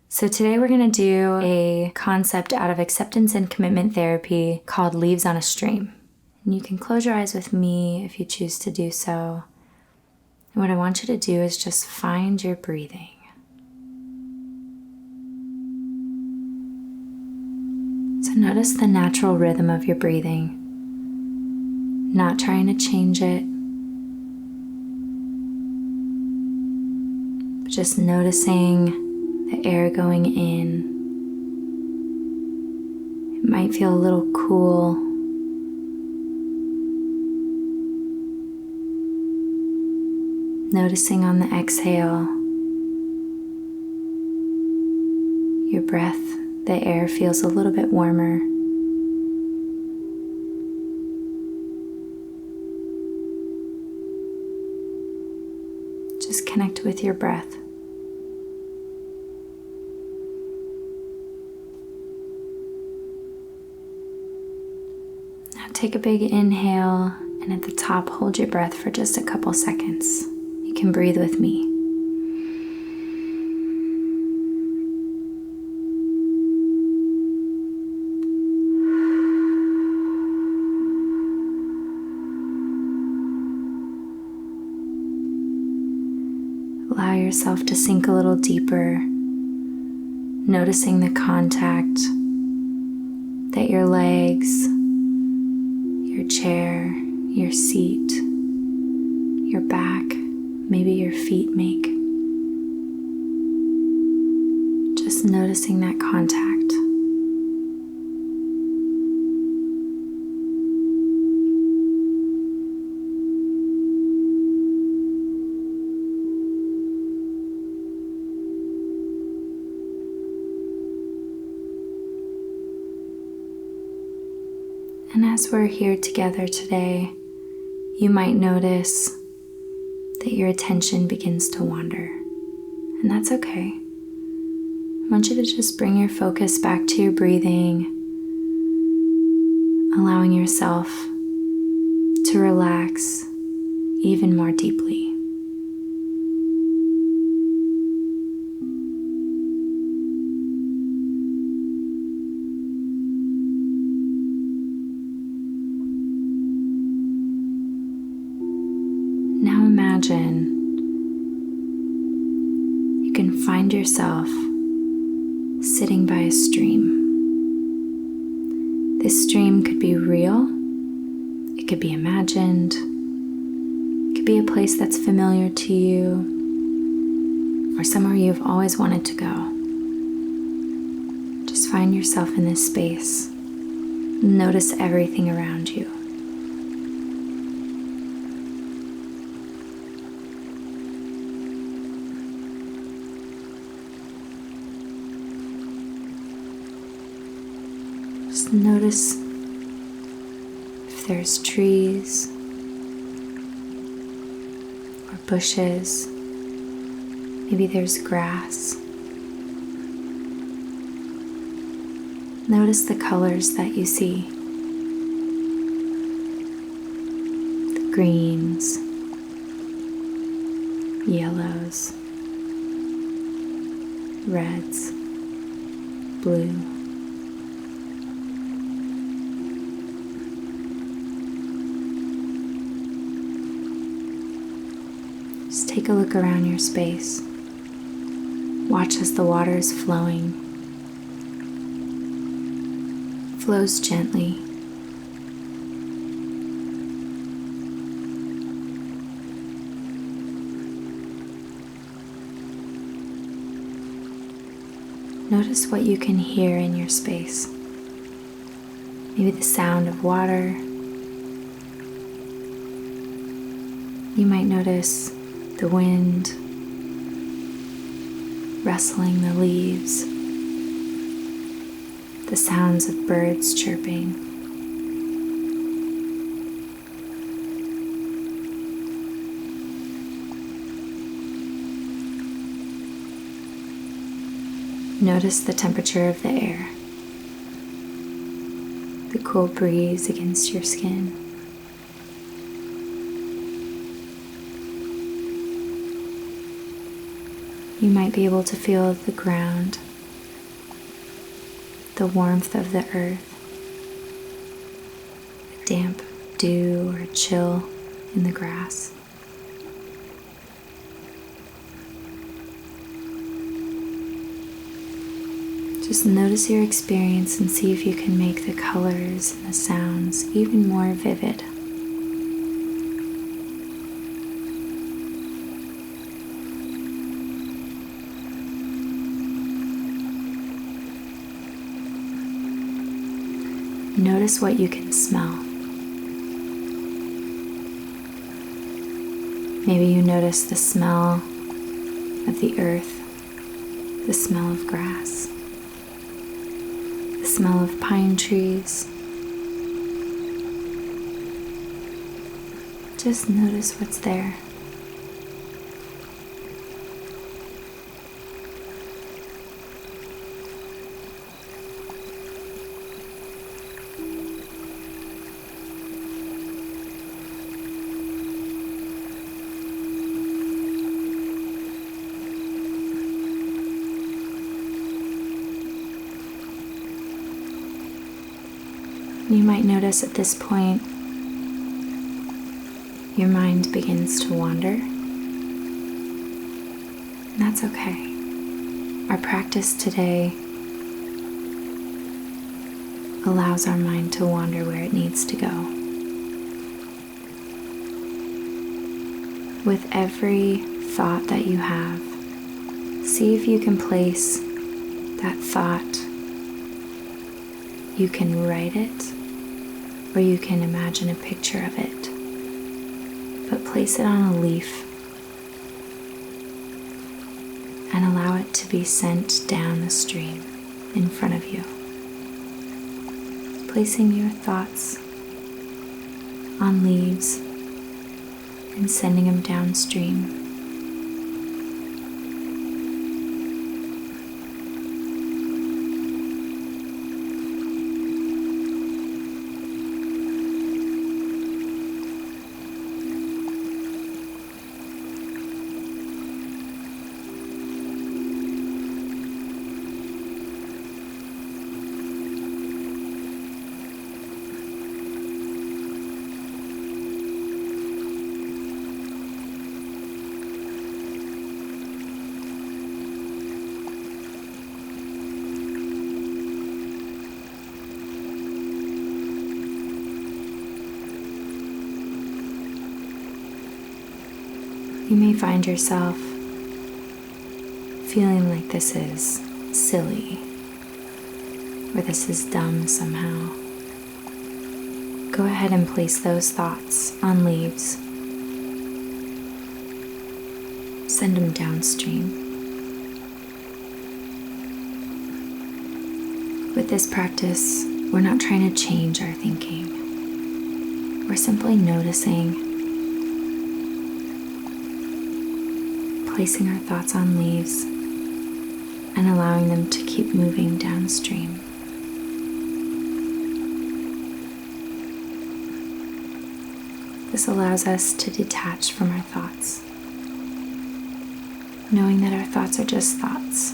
So today we're going to do a concept out of acceptance and commitment therapy called Leaves on a Stream. And you can close your eyes with me if you choose to do so. And what I want you to do is just find your breathing. So notice the natural rhythm of your breathing, not trying to change it, but just noticing the air going in. It might feel a little cool. Noticing on the exhale, your breath, the air feels a little bit warmer. Just connect with your breath. Take a big inhale, and at the top, hold your breath for just a couple seconds. You can breathe with me. Allow yourself to sink a little deeper, noticing the contact that your legs, your chair, your seat, your back, maybe your feet make. Just noticing that contact. And as we're here together today, you might notice that your attention begins to wander. And that's okay. I want you to just bring your focus back to your breathing, allowing yourself to relax even more deeply. Now imagine you can find yourself sitting by a stream. This stream could be real, it could be imagined, it could be a place that's familiar to you, or somewhere you've always wanted to go. Just find yourself in this space. Notice everything around you. Just notice if there's trees or bushes. Maybe there's grass. Notice the colors that you see. The greens, yellows, reds, blue. Just take a look around your space. Watch as the water is flowing. It flows gently. Notice what you can hear in your space. Maybe the sound of water. You might notice the wind rustling the leaves, the sounds of birds chirping. Notice the temperature of the air, the cool breeze against your skin. You might be able to feel the ground the warmth of the earth, a damp dew or chill in the grass. Just notice your experience and see if you can make the colors and the sounds even more vivid. Notice what you can smell. Maybe you notice the smell of the earth, the smell of grass, the smell of pine trees. Just notice what's there. You might notice at this point your mind begins to wander. And that's okay. Our practice today allows our mind to wander where it needs to go. With every thought that you have, see if you can place that thought. You can write it, or you can imagine a picture of it, but place it on a leaf and allow it to be sent down the stream in front of you. Placing your thoughts on leaves and sending them downstream. You may find yourself feeling like this is silly or this is dumb somehow. Go ahead and place those thoughts on leaves. Send them downstream. With this practice, we're not trying to change our thinking. We're simply noticing, placing our thoughts on leaves and allowing them to keep moving downstream. This allows us to detach from our thoughts, knowing that our thoughts are just thoughts.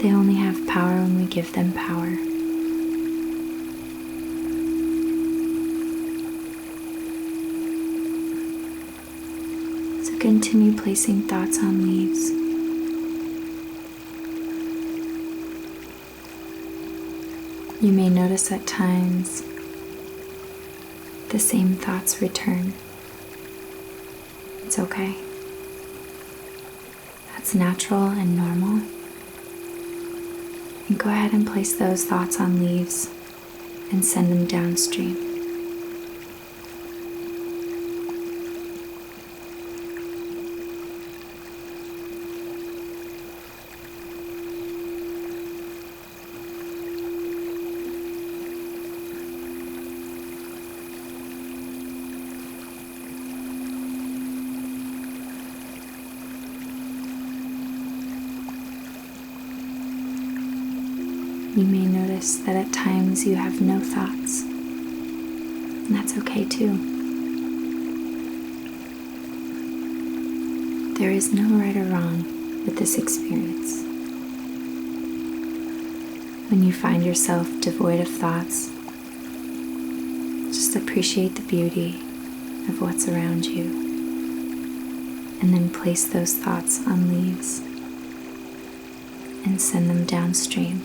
They only have power when we give them power. Continue placing thoughts on leaves. You may notice at times the same thoughts return. It's okay. That's natural and normal. And go ahead and place those thoughts on leaves and send them downstream. You may notice that at times you have no thoughts, and that's okay too. There is no right or wrong with this experience. When you find yourself devoid of thoughts, just appreciate the beauty of what's around you, and then place those thoughts on leaves and send them downstream.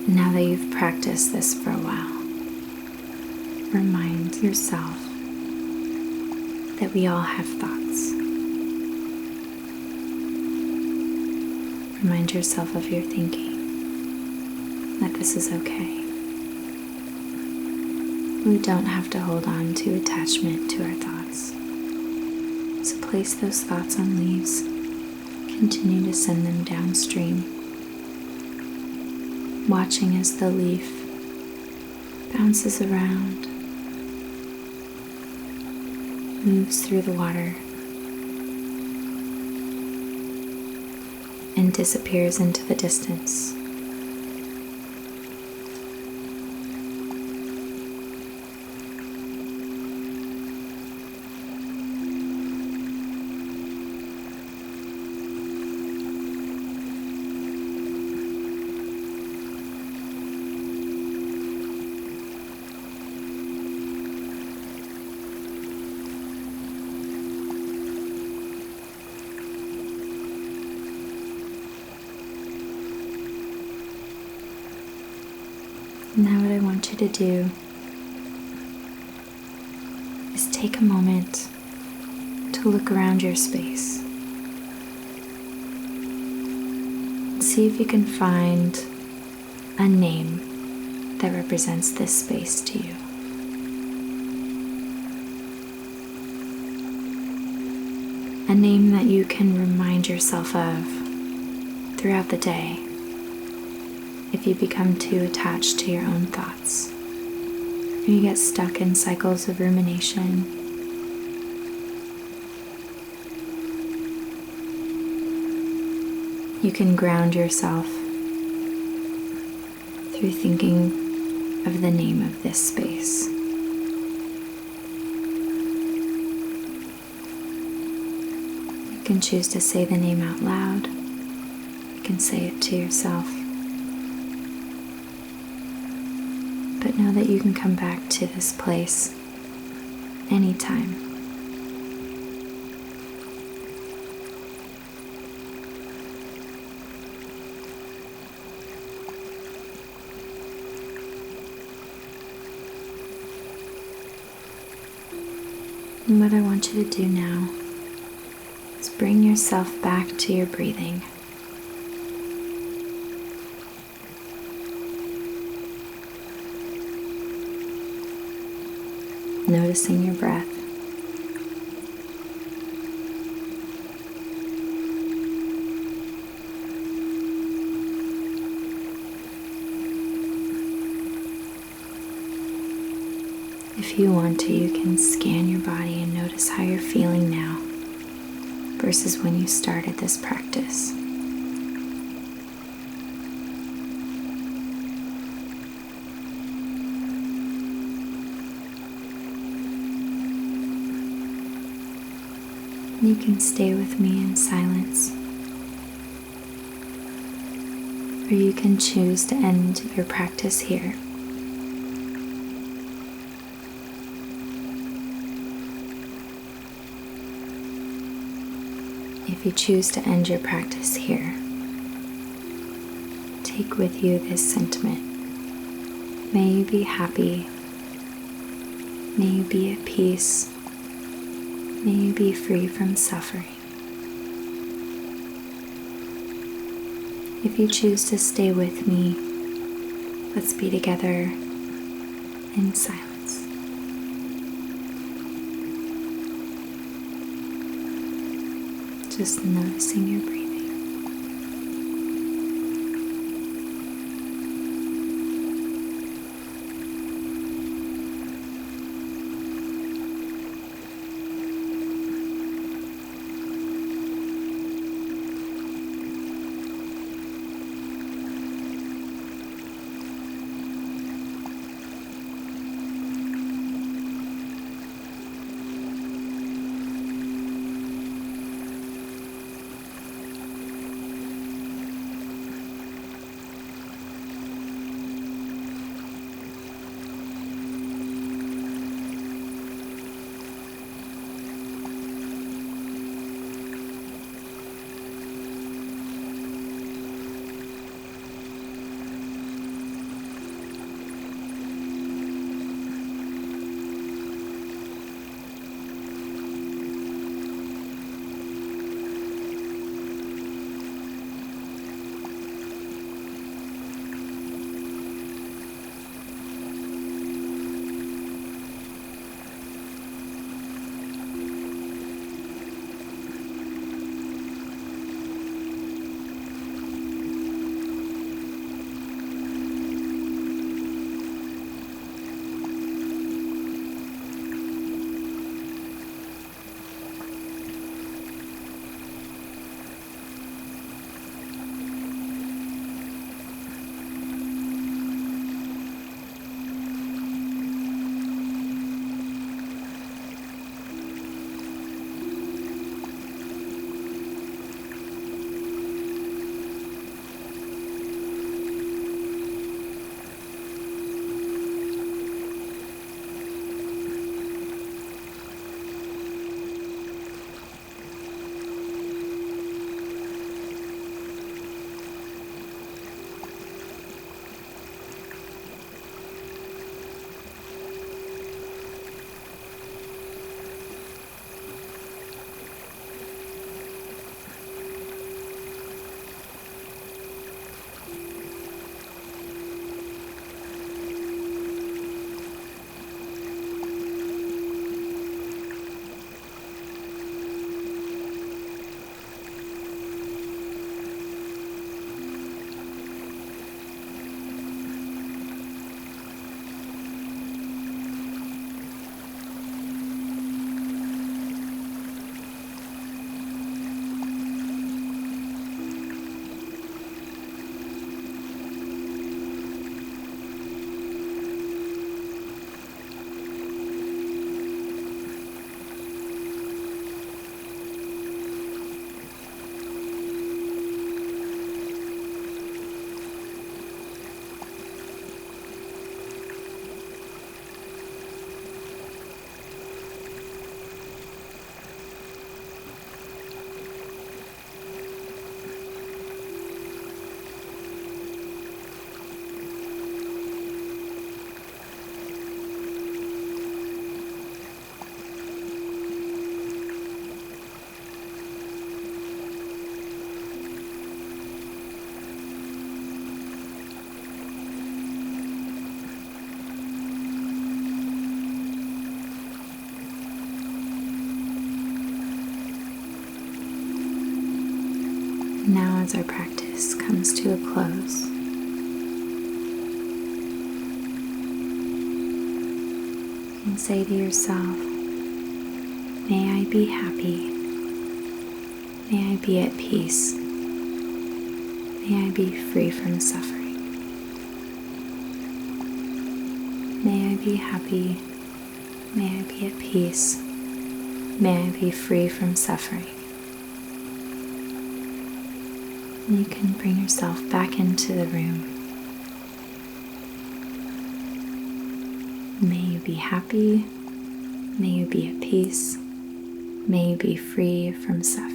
Now that you've practiced this for a while, remind yourself that we all have thoughts. Remind yourself of your thinking, that this is okay. We don't have to hold on to attachment to our thoughts. So place those thoughts on leaves, continue to send them downstream, watching as the leaf bounces around, moves through the water, and disappears into the distance. Now what I want you to do is take a moment to look around your space. See if you can find a name that represents this space to you. A name that you can remind yourself of throughout the day if you become too attached to your own thoughts, or you get stuck in cycles of rumination. You can ground yourself through thinking of the name of this space. You can choose to say the name out loud. You can say it to yourself. But know that you can come back to this place anytime. And what I want you to do now is bring yourself back to your breathing. Noticing your breath. If you want to, you can scan your body and notice how you're feeling now versus when you started this practice. You can stay with me in silence, or you can choose to end your practice here. If you choose to end your practice here, take with you this sentiment. May you be happy. May you be at peace. May you be free from suffering. If you choose to stay with me, let's be together in silence. Just noticing your breathing. Now, as our practice comes to a close, you can say to yourself, may I be happy, may I be at peace, may I be free from suffering. May I be happy, may I be at peace, may I be free from suffering. And you can bring yourself back into the room. May you be happy, may you be at peace, may you be free from suffering.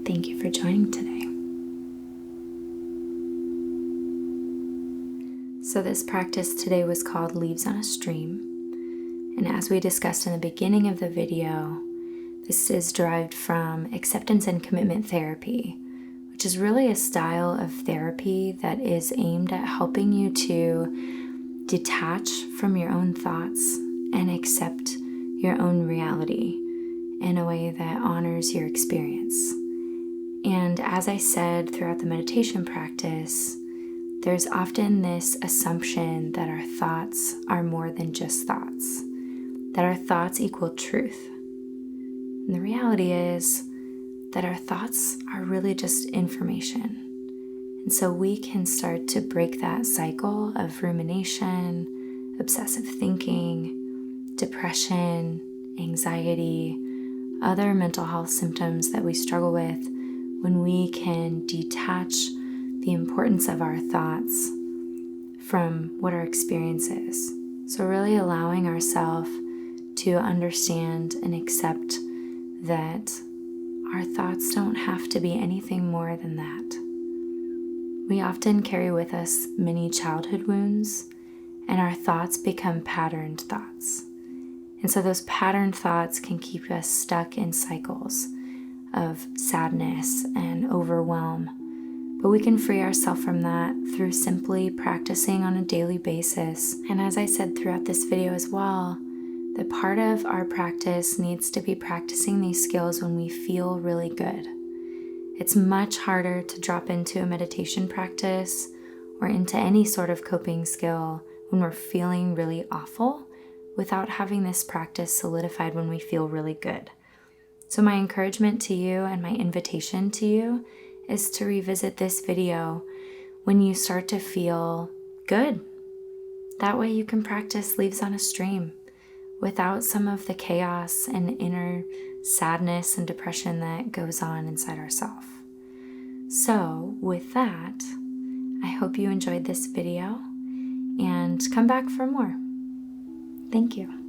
Thank you for joining today. So this practice today was called Leaves on a Stream. And as we discussed in the beginning of the video, this is derived from acceptance and commitment therapy, which is really a style of therapy that is aimed at helping you to detach from your own thoughts and accept your own reality in a way that honors your experience. And as I said throughout the meditation practice, there's often this assumption that our thoughts are more than just thoughts, that our thoughts equal truth. And the reality is that our thoughts are really just information. And so we can start to break that cycle of rumination, obsessive thinking, depression, anxiety, other mental health symptoms that we struggle with when we can detach the importance of our thoughts from what our experience is. So really allowing ourselves to understand and accept that our thoughts don't have to be anything more than that. We often carry with us many childhood wounds, and our thoughts become patterned thoughts. And so those patterned thoughts can keep us stuck in cycles of sadness and overwhelm. But we can free ourselves from that through simply practicing on a daily basis. And as I said throughout this video as well, that part of our practice needs to be practicing these skills when we feel really good. It's much harder to drop into a meditation practice or into any sort of coping skill when we're feeling really awful without having this practice solidified when we feel really good. So my encouragement to you and my invitation to you is to revisit this video when you start to feel good. That way you can practice leaves on a stream without some of the chaos and inner sadness and depression that goes on inside ourselves. So with that, I hope you enjoyed this video and come back for more. Thank you.